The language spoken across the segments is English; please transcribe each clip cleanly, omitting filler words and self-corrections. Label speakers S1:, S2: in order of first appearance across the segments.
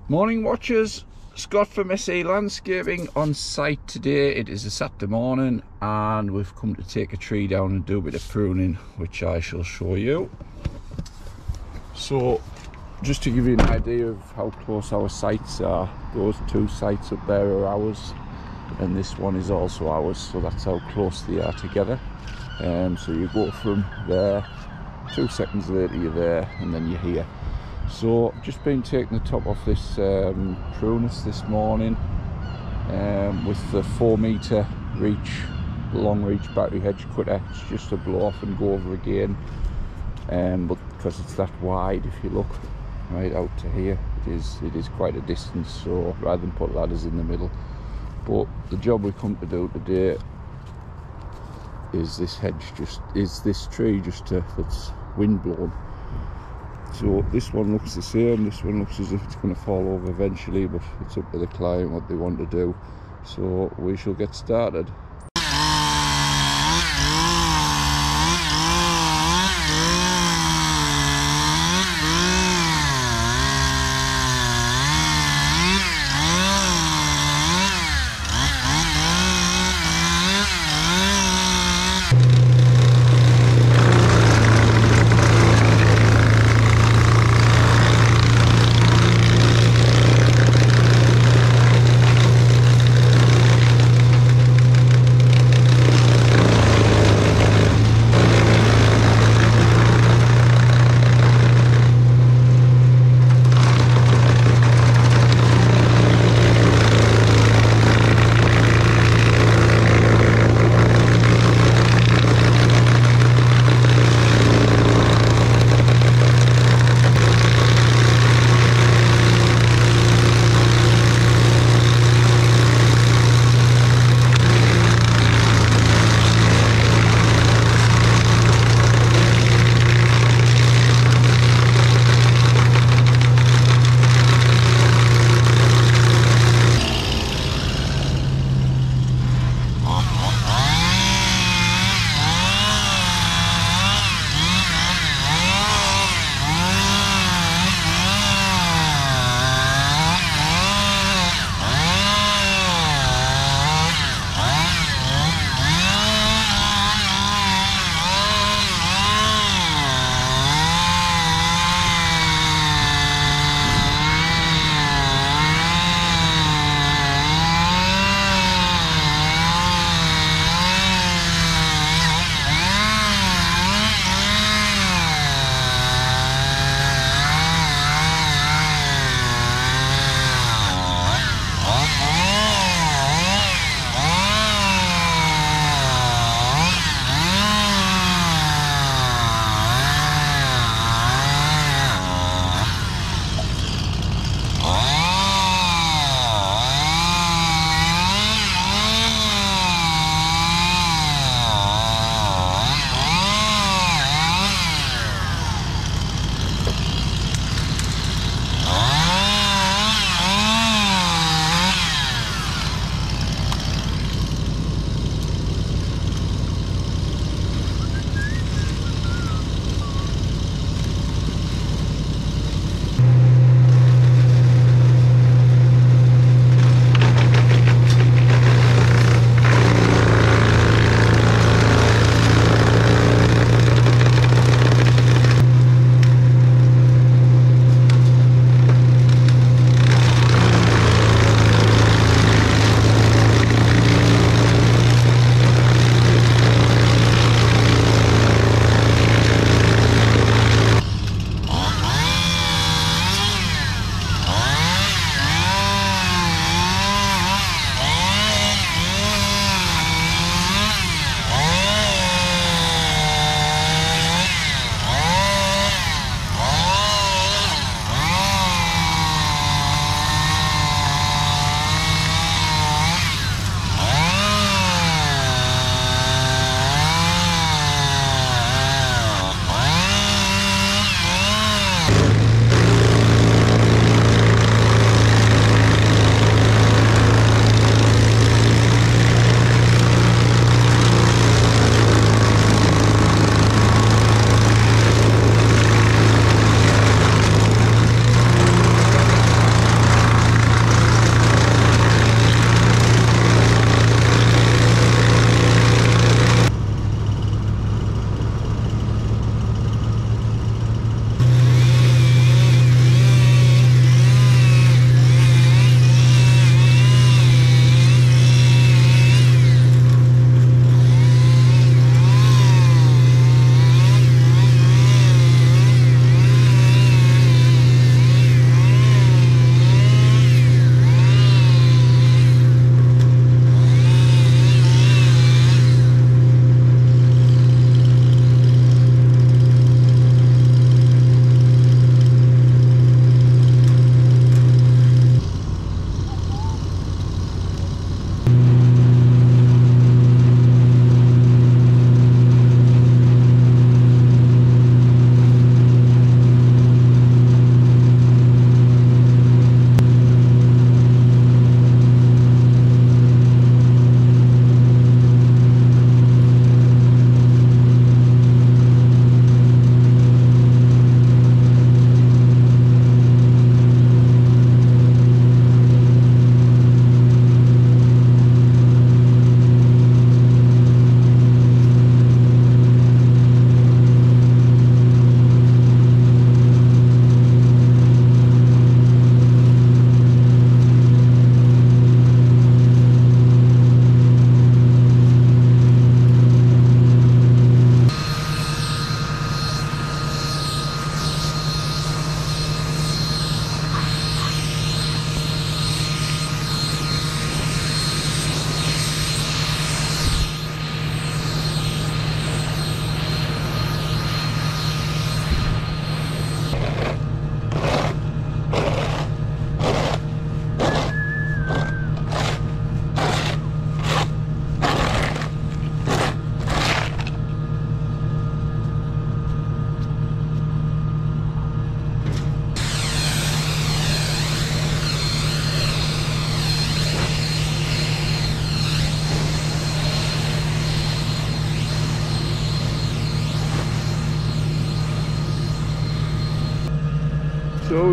S1: Morning watchers, Scott from SA Landscaping on site today. It is a Saturday morning and we've come to take a tree down and do a bit of pruning, which I shall show you. So just to give you an idea of how close our sites are, those two sites up there are ours and this one is also ours, so that's how close they are together. So you go from there, 2 seconds later you're there, and then you're here. So just been taking the top off this prunus this morning with the 4 metre reach, long reach battery hedge cutter. It's just to blow off and go over again, but because it's that wide, if you look right out to here, it is quite a distance, so rather than put ladders in the middle. But the job we come to do today is this this tree that's wind blown. So this one looks the same, this one looks as if it's going to fall over eventually, but it's up to the client what they want to do. So we shall get started.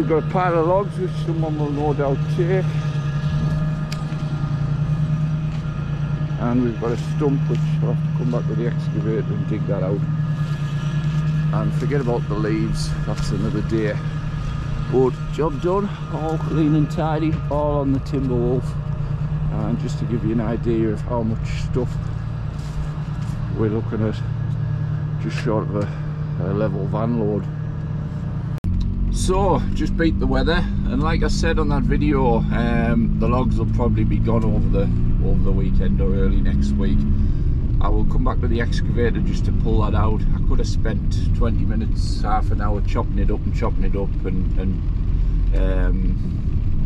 S1: we've got a pile of logs which someone will no doubt take, and we've got a stump which I'll have to come back with the excavator and dig that out. And forget about the leaves, that's another day. But job done, all clean and tidy, all on the Timberwolf. And just to give you an idea of how much stuff we're looking at, just short of a level van load. So just beat the weather, and like I said on that video, the logs will probably be gone over the weekend or early next week. I will come back with the excavator just to pull that out. I could have spent 20 minutes, half an hour chopping it up and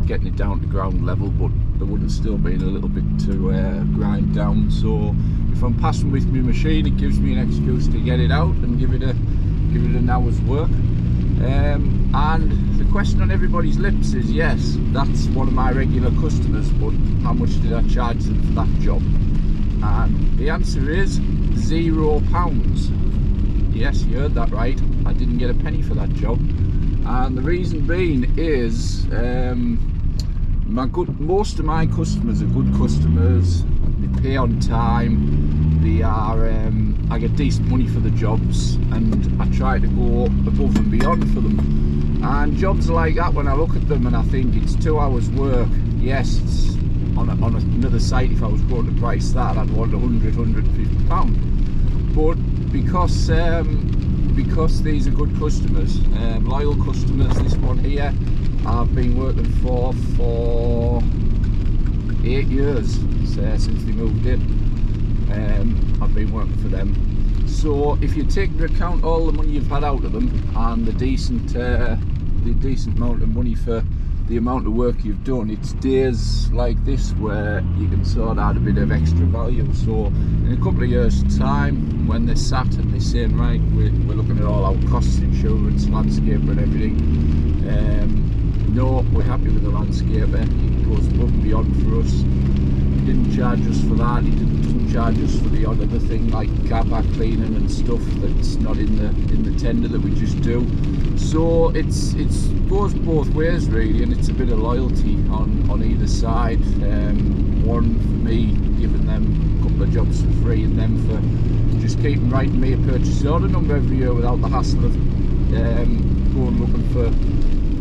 S1: getting it down to ground level, but there wouldn't still been a little bit to grind down. So if I'm passing with my machine, it gives me an excuse to get it out and give it an hour's work. And the question on everybody's lips is, yes, that's one of my regular customers, but how much did I charge them for that job? And the answer is £0. Yes, you heard that right, I didn't get a penny for that job. And the reason being is most of my customers are good customers, they pay on time, they are I get decent money for the jobs, and I try to go above and beyond for them. And jobs like that, when I look at them and I think it's 2 hours work, yes, it's on another site, if I was going to price that, I'd want £100–150. But because these are good customers, loyal customers, this one here I've been working for 8 years, since they moved in. I've been working for them. So if you take into account all the money you've had out of them and the decent amount of money for the amount of work you've done, it's days like this where you can sort out a bit of extra value. So in a couple of years time, when they're sat and they're saying, right, we're looking at all our costs, insurance, landscaper and everything, no, we're happy with the landscaper, he goes above and beyond for us, he didn't charge us for that, he doesn't charge us for the odd other thing like car park cleaning and stuff that's not in the tender that we just do. So it goes both ways really, and it's a bit of loyalty on either side. One for me giving them a couple of jobs for free, and them for just keeping writing me a purchase order number every year without the hassle of going looking for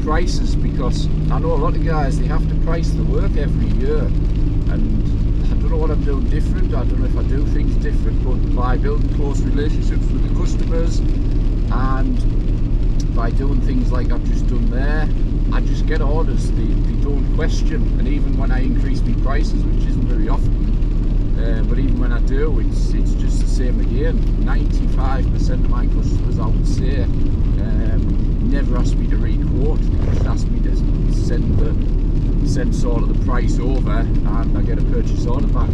S1: prices, because I know a lot of guys, they have to price the work every year, and I don't know what I'm doing different. I don't know if I do things different, but by building close relationships with the customers and by doing things like I've just done there, I just get orders, they don't question. And even when I increase my prices, which isn't very often, but even when I do, it's just the same again. 95% of my customers, I would say, never ask me to re-quote, they just ask me to send sort of the price over and I get a purchase order back.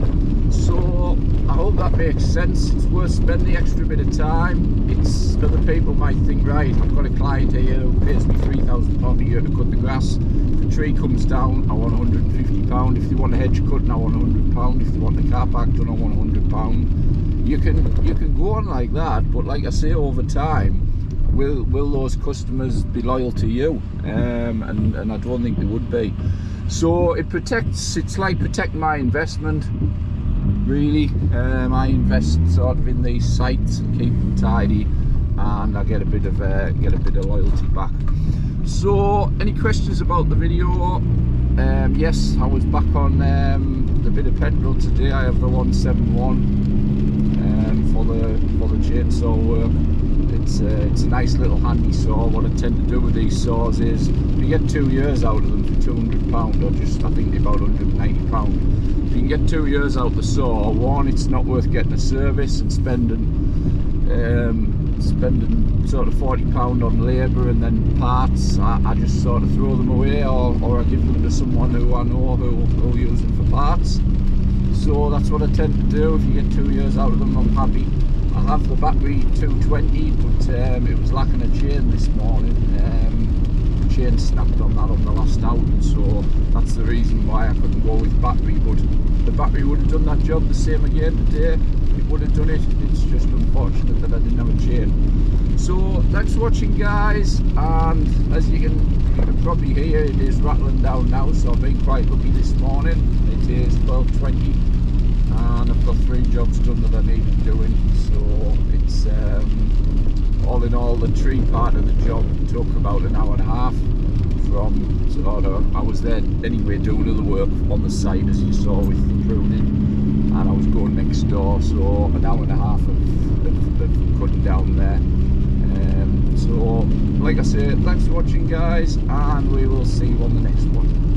S1: So I hope that makes sense. It's worth spending the extra bit of time. It's other people might think, right, I've got a client here who pays me £3,000 a year to cut the grass. If the tree comes down, I want £150. If they want a hedge cut, I want £100. If they want the car park done, I want £100. You can go on like that, but like I say, over time, will those customers be loyal to you? And I don't think they would be. So it's like protecting my investment, really. I invest sort of in these sites and keep them tidy, and I get a bit of loyalty back. So any questions about the video? Yes, I was back on the bit of petrol today. I have the 171 for the chainsaw work. It's a nice little handy saw. What I tend to do with these saws is you get 2 years out of them for £200, or just, I think they're about £190. If you can get 2 years out the saw, one, it's not worth getting a service and spending sort of £40 on labour and then parts. I just sort of throw them away, or I give them to someone who I know who'll use them for parts. So that's what I tend to do. If you get 2 years out of them, I'm happy. I have the battery 220, but it was lacking a chain this morning. The chain snapped on that on the last outing, so that's the reason why I couldn't go with battery. But the battery would have done that job the same again today. It would have done it. It's just unfortunate that I didn't have a chain. So thanks for watching, guys, and as you can you can probably hear it is rattling down now, so I've been quite lucky this morning. It is 12:20 and I've got 3 jobs done that I need doing, so it's all in all the tree part of the job took about an hour and a half from sort of, I was there anyway doing other work on the site as you saw with the pruning, and I was going next door, so an hour and a half of cutting down there. So like I said, thanks for watching guys, and we will see you on the next one.